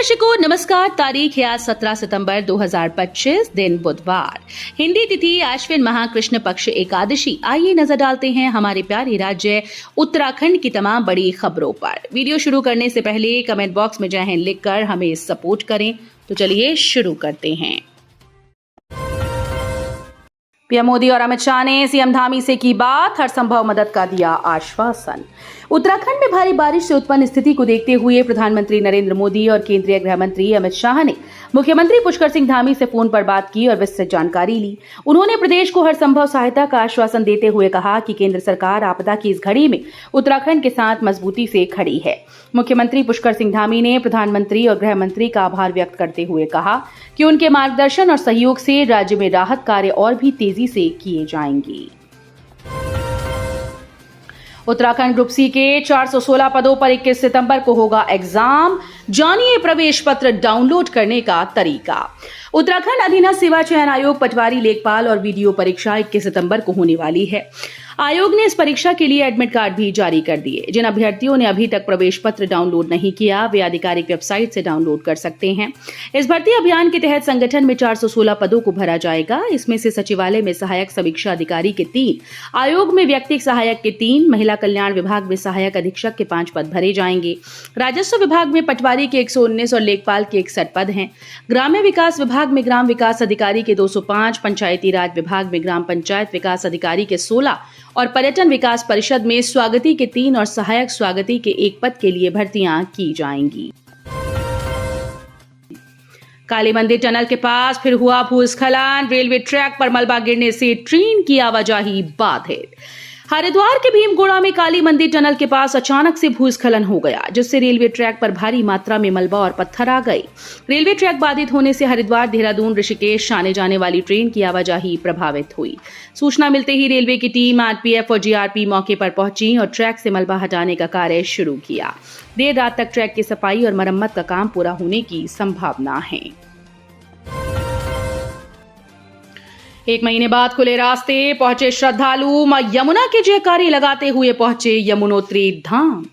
दर्शकों नमस्कार। तारीख है आज 17 सितंबर 2025, दिन बुधवार। हिंदी तिथि आश्विन माह कृष्ण पक्ष एकादशी। आइए नजर डालते हैं हमारे प्यारे राज्य उत्तराखंड की तमाम बड़ी खबरों पर। वीडियो शुरू करने से पहले कमेंट बॉक्स में जय हिंद लिखकर हमें सपोर्ट करें। तो चलिए शुरू करते हैं। पीएम मोदी और अमित शाह ने सीएम धामी से की बात, हर संभव मदद का दिया आश्वासन। उत्तराखंड में भारी बारिश से उत्पन्न स्थिति को देखते हुए प्रधानमंत्री नरेंद्र मोदी और केंद्रीय गृह मंत्री अमित शाह ने मुख्यमंत्री पुष्कर सिंह धामी से फोन पर बात की और विस्तृत जानकारी ली। उन्होंने प्रदेश को हर संभव सहायता का आश्वासन देते हुए कहा कि केंद्र सरकार आपदा की इस घड़ी में उत्तराखंड के साथ मजबूती से खड़ी है। मुख्यमंत्री पुष्कर सिंह धामी ने प्रधानमंत्री और गृह मंत्री का आभार व्यक्त करते हुए कहा कि उनके मार्गदर्शन और सहयोग से राज्य में राहत कार्य और भी तेजी से किए जाएंगे। उत्तराखंड ग्रुप सी के 416 पदों पर 21 सितंबर को होगा एग्जाम। जानिए प्रवेश पत्र डाउनलोड करने का तरीका। उत्तराखंड अधीनस्थ सेवा चयन आयोग पटवारी, लेखपाल और वीडियो परीक्षा 21 सितंबर को होने वाली है। आयोग ने इस परीक्षा के लिए एडमिट कार्ड भी जारी कर दिए। जिन अभ्यर्थियों ने अभी तक प्रवेश पत्र डाउनलोड नहीं किया वे आधिकारिक वेबसाइट से डाउनलोड कर सकते हैं। इस भर्ती अभियान के तहत संगठन में 416 पदों को भरा जाएगा। इसमें से सचिवालय में सहायक समीक्षा अधिकारी के 3, आयोग में व्यक्तिगत सहायक के 3, महिला कल्याण विभाग में सहायक अधीक्षक के 5 पद भरे जाएंगे। राजस्व विभाग में पटवारी के 119 और लेखपाल के 61 पद हैं। ग्राम्य विकास विभाग में ग्राम विकास अधिकारी के 205, पंचायती राज विभाग में ग्राम पंचायत विकास अधिकारी के 16 और पर्यटन विकास परिषद में स्वागती के 3 और सहायक स्वागती के 1 पद के लिए भर्तियां की जाएंगी। काली मंदिर टनल के पास फिर हुआ भूस्खलन। रेलवे ट्रैक पर मलबा गिरने से ट्रेन की आवाजाही बाधित। हरिद्वार के भीमगोड़ा में काली मंदिर टनल के पास अचानक से भूस्खलन हो गया, जिससे रेलवे ट्रैक पर भारी मात्रा में मलबा और पत्थर आ गए। रेलवे ट्रैक बाधित होने से हरिद्वार, देहरादून, ऋषिकेश आने जाने वाली ट्रेन की आवाजाही प्रभावित हुई। सूचना मिलते ही रेलवे की टीम, आरपीएफ और जीआरपी मौके पर पहुंची और ट्रैक से मलबा हटाने का कार्य शुरू किया। देर रात तक ट्रैक की सफाई और मरम्मत का काम पूरा होने की संभावना है। 1 महीने बाद खुले रास्ते, पहुंचे श्रद्धालु। मां यमुना के जयकारे लगाते हुए पहुंचे यमुनोत्री धाम।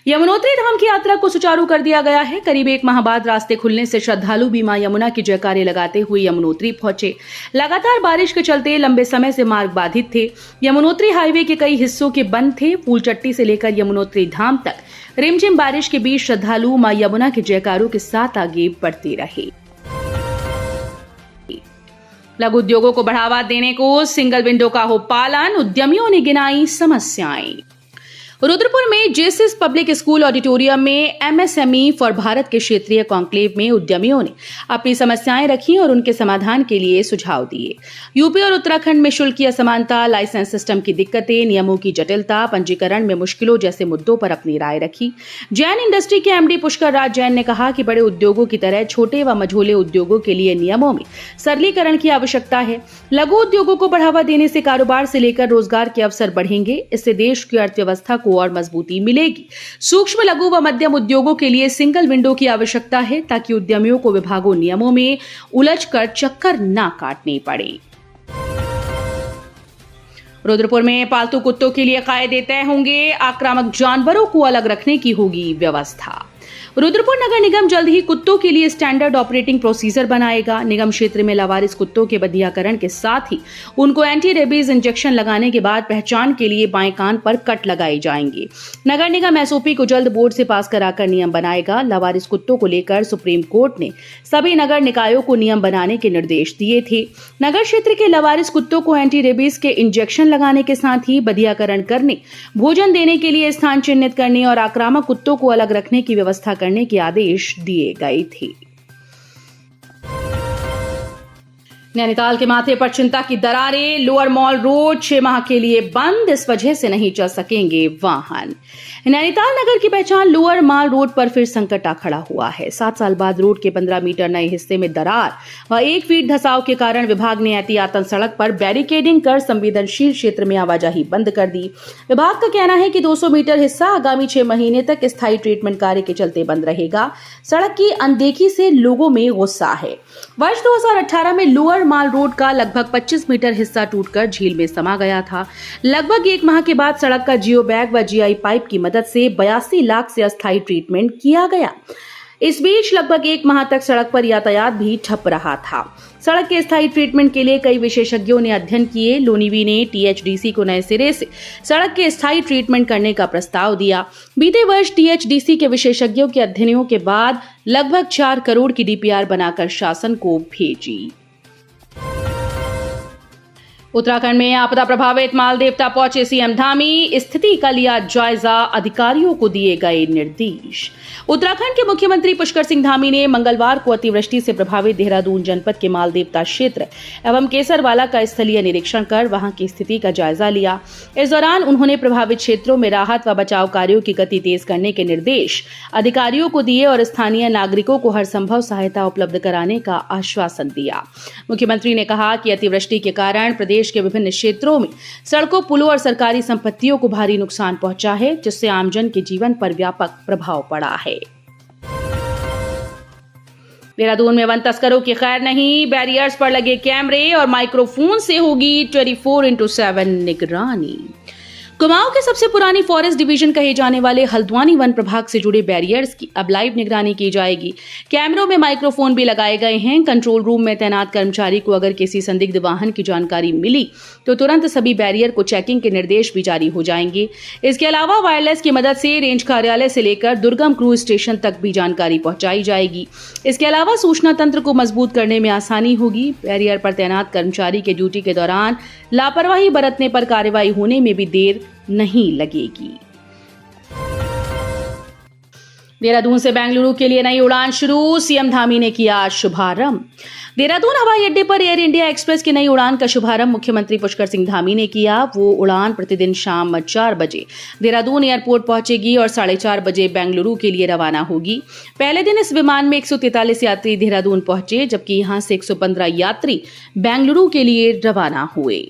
यमुनोत्री धाम की यात्रा को सुचारू कर दिया गया है। करीब 1 माह बाद रास्ते खुलने से श्रद्धालु भी मां यमुना के जयकारे लगाते हुए यमुनोत्री पहुंचे। लगातार बारिश के चलते लंबे समय से मार्ग बाधित थे। यमुनोत्री हाईवे के कई हिस्सों के बंद थे। फूलचट्टी से लेकर यमुनोत्री धाम तक रिमझिम बारिश के बीच श्रद्धालु मां यमुना के जयकारों के साथ आगे बढ़ते रहे। लघु उद्योगों को बढ़ावा देने को सिंगल विंडो का हो पालन, उद्यमियों ने गिनाई समस्याएं। रुद्रपुर में जेसिस पब्लिक स्कूल ऑडिटोरियम में एमएसएमई फॉर भारत के क्षेत्रीय कॉन्क्लेव में उद्यमियों ने अपनी समस्याएं रखी और उनके समाधान के लिए सुझाव दिए। यूपी और उत्तराखंड में शुल्क की असमानता, लाइसेंस सिस्टम की दिक्कतें, नियमों की जटिलता, पंजीकरण में मुश्किलों जैसे मुद्दों पर अपनी राय रखी। जैन इंडस्ट्री के एमडी पुष्कर राज जैन ने कहा कि बड़े उद्योगों की तरह छोटे व मझोले उद्योगों के लिए नियमों में सरलीकरण की आवश्यकता है। लघु उद्योगों को बढ़ावा देने से कारोबार से लेकर रोजगार के अवसर बढ़ेंगे। इससे देश की अर्थव्यवस्था को और मजबूती मिलेगी। सूक्ष्म, लघु व मध्यम उद्योगों के लिए सिंगल विंडो की आवश्यकता है ताकि उद्यमियों को विभागों नियमों में उलझकर चक्कर ना काटने पड़े। रुद्रपुर में पालतू कुत्तों के लिए कायदे तय होंगे। आक्रामक जानवरों को अलग रखने की होगी व्यवस्था। रुद्रपुर नगर निगम जल्द ही कुत्तों के लिए स्टैंडर्ड ऑपरेटिंग प्रोसीजर बनाएगा। निगम क्षेत्र में लावारिस कुत्तों के बधियाकरण के साथ ही उनको एंटी रेबीज इंजेक्शन लगाने के बाद पहचान के लिए बाएं कान पर कट लगाए जाएंगे। नगर निगम एसओपी को जल्द बोर्ड से पास कराकर नियम बनाएगा। लावारिस कुत्तों को लेकर सुप्रीम कोर्ट ने सभी नगर निकायों को नियम बनाने के निर्देश दिए थे। नगर क्षेत्र के लावारिस कुत्तों को एंटी रेबीज के इंजेक्शन लगाने के साथ ही बधियाकरण करने, भोजन देने के लिए स्थान चिन्हित करने और आक्रामक कुत्तों को अलग रखने की व्यवस्था करने के आदेश दिए गए थे। नैनीताल के माथे पर चिंता की दरारें। लोअर मॉल रोड 6 माह के लिए बंद, इस वजह से नहीं चल सकेंगे वाहन। नैनीताल नगर की पहचान लोअर मॉल रोड पर फिर संकट आ खड़ा हुआ है। 7 साल बाद रोड के 15 मीटर नए हिस्से में दरार व 1 फीट धंसाव के कारण विभाग ने एहतियातन सड़क पर बैरिकेडिंग कर संवेदनशील क्षेत्र में आवाजाही बंद कर दी। विभाग का कहना है कि 200 मीटर हिस्सा आगामी 6 महीने तक स्थायी ट्रीटमेंट कार्य के चलते बंद रहेगा। सड़क की अनदेखी से लोगों में गुस्सा है। वर्ष 2018 में लोअर माल रोड का लगभग 25 मीटर हिस्सा टूटकर झील में समा गया था। लगभग 1 माह के बाद सड़क का जियो बैग व जीआई पाइप की मदद से 82 लाख से अस्थायी ट्रीटमेंट किया गया। इस बीच लगभग 1 माह तक सड़क पर यातायात भी ठप रहा था। सड़क के स्थायी ट्रीटमेंट के लिए कई विशेषज्ञों ने अध्ययन किए। लोनीवी ने टीएचडीसी को नए सिरे से सड़क के स्थायी ट्रीटमेंट करने का प्रस्ताव दिया। बीते वर्ष टीएचडीसी के विशेषज्ञों के अध्ययनों के बाद लगभग 4 करोड़ की डीपीआर बनाकर शासन को भेजी। उत्तराखंड में आपदा प्रभावित मालदेवता पहुंचे सीएम धामी, स्थिति का लिया जायजा, अधिकारियों को दिए गए निर्देश। उत्तराखंड के मुख्यमंत्री पुष्कर सिंह धामी ने मंगलवार को अतिवृष्टि से प्रभावित देहरादून जनपद के मालदेवता क्षेत्र एवं केसरवाला का स्थलीय निरीक्षण कर वहां की स्थिति का जायजा लिया। इस दौरान उन्होंने प्रभावित क्षेत्रों में राहत व बचाव कार्यों की गति तेज करने के निर्देश अधिकारियों को दिए और स्थानीय नागरिकों को हर संभव सहायता उपलब्ध कराने का आश्वासन दिया। मुख्यमंत्री ने कहा कि अतिवृष्टि के कारण प्रदेश के विभिन्न क्षेत्रों में सड़कों, पुलों और सरकारी संपत्तियों को भारी नुकसान पहुंचा है, जिससे आमजन के जीवन पर व्यापक प्रभाव पड़ा है। देहरादून में वन तस्करों की खैर नहीं, बैरियर्स पर लगे कैमरे और माइक्रोफोन से होगी 24/7 निगरानी। कुमाऊं के सबसे पुरानी फॉरेस्ट डिवीजन कहे जाने वाले हल्द्वानी वन प्रभाग से जुड़े बैरियर्स की अब लाइव निगरानी की जाएगी। कैमरों में माइक्रोफोन भी लगाए गए हैं। कंट्रोल रूम में तैनात कर्मचारी को अगर किसी संदिग्ध वाहन की जानकारी मिली तो तुरंत सभी बैरियर को चेकिंग के निर्देश भी जारी हो जाएंगे। इसके अलावा वायरलेस की मदद से रेंज कार्यालय से लेकर दुर्गम क्रूज स्टेशन तक भी जानकारी पहुंचाई जाएगी। इसके अलावा सूचना तंत्र को मजबूत करने में आसानी होगी। बैरियर पर तैनात कर्मचारी के ड्यूटी के दौरान लापरवाही बरतने पर कार्रवाई होने में भी देर नहीं लगेगी। देहरादून से बेंगलुरु के लिए नई उड़ान शुरू, सीएम धामी ने किया शुभारंभ। देहरादून हवाई अड्डे पर एयर इंडिया एक्सप्रेस की नई उड़ान का शुभारंभ मुख्यमंत्री पुष्कर सिंह धामी ने किया। वो उड़ान प्रतिदिन शाम 4 बजे देहरादून एयरपोर्ट पहुंचेगी और 4:30 बजे बेंगलुरु के लिए रवाना होगी। पहले दिन इस विमान में 143 यात्री देहरादून पहुंचे, जबकि यहां से 115 यात्री बेंगलुरु के लिए रवाना हुए।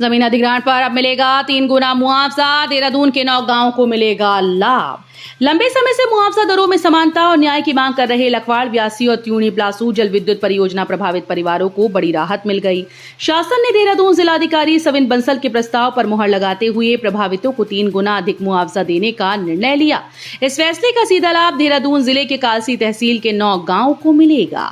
जमीन अधिग्रहण पर अब मिलेगा 3 गुना मुआवजा, देहरादून के 9 गांवों को मिलेगा लाभ। लंबे समय से मुआवजा दरों में समानता और न्याय की मांग कर रहे लखवाड़, व्यासी और त्यूणी ब्लासू जल विद्युत परियोजना प्रभावित परिवारों को बड़ी राहत मिल गई। शासन ने देहरादून जिलाधिकारी सविन बंसल के प्रस्ताव पर मुहर लगाते हुए प्रभावितों को 3 गुना अधिक मुआवजा देने का निर्णय लिया। इस फैसले का सीधा लाभ देहरादून जिले के कालसी तहसील के 9 गांवों को मिलेगा।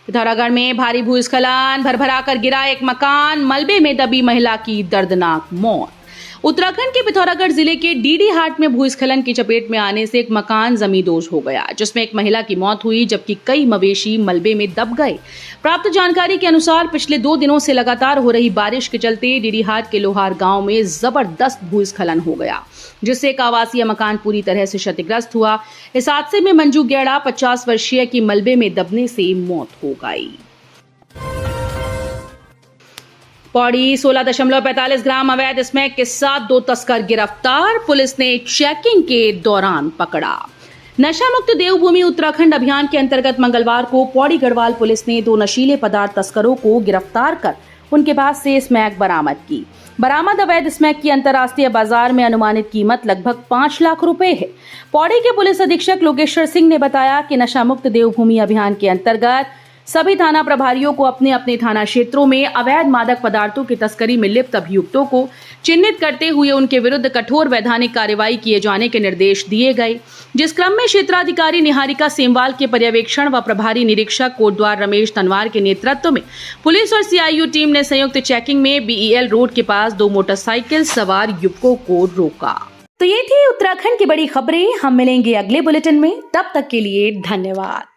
पिथौरागढ़ में भारी भूस्खलन, भरभरा कर गिरा एक मकान, मलबे में दबी महिला की दर्दनाक मौत। उत्तराखंड के पिथौरागढ़ जिले के डीडी हाट में भूस्खलन की चपेट में आने से एक मकान जमींदोज हो गया, जिसमें एक महिला की मौत हुई, जबकि कई मवेशी मलबे में दब गए। प्राप्त जानकारी के अनुसार पिछले 2 दिनों से लगातार हो रही बारिश के चलते डीडी हाट के लोहार गांव में जबरदस्त भूस्खलन हो गया, जिससे एक आवासीय मकान पूरी तरह से क्षतिग्रस्त हुआ। इस हादसे में मंजू गेड़ा 50 वर्षीय की मलबे में दबने से मौत हो गई। पौड़ी 16.45 ग्राम अवैध स्मैक के साथ 2 तस्कर गिरफ्तार, पुलिस ने चेकिंग के दौरान पकड़ा। नशा मुक्त देवभूमि उत्तराखंड अभियान के अंतर्गत मंगलवार को पौड़ी गढ़वाल पुलिस ने 2 नशीले पदार्थ तस्करों को गिरफ्तार कर उनके पास से स्मैक बरामद की। बरामद अवैध स्मैक की अंतर्राष्ट्रीय बाजार में अनुमानित कीमत लगभग 5 लाख रुपए है। पौड़ी के पुलिस अधीक्षक लोकेश्वर सिंह ने बताया कि नशा मुक्त देवभूमि अभियान के अंतर्गत सभी थाना प्रभारियों को अपने अपने थाना क्षेत्रों में अवैध मादक पदार्थों की तस्करी में लिप्त अभियुक्तों को चिन्हित करते हुए उनके विरुद्ध कठोर वैधानिक कार्रवाई किए जाने के निर्देश दिए गए, जिस क्रम में क्षेत्राधिकारी निहारिका सेमवाल के पर्यवेक्षण व प्रभारी निरीक्षक कोटद्वार रमेश तनवार के नेतृत्व में पुलिस और सीआईयू टीम ने संयुक्त चेकिंग में बीईएल रोड के पास 2 मोटरसाइकिल सवार युवकों को रोका। तो ये थी उत्तराखंड की बड़ी खबरें। हम मिलेंगे अगले बुलेटिन में, तब तक के लिए धन्यवाद।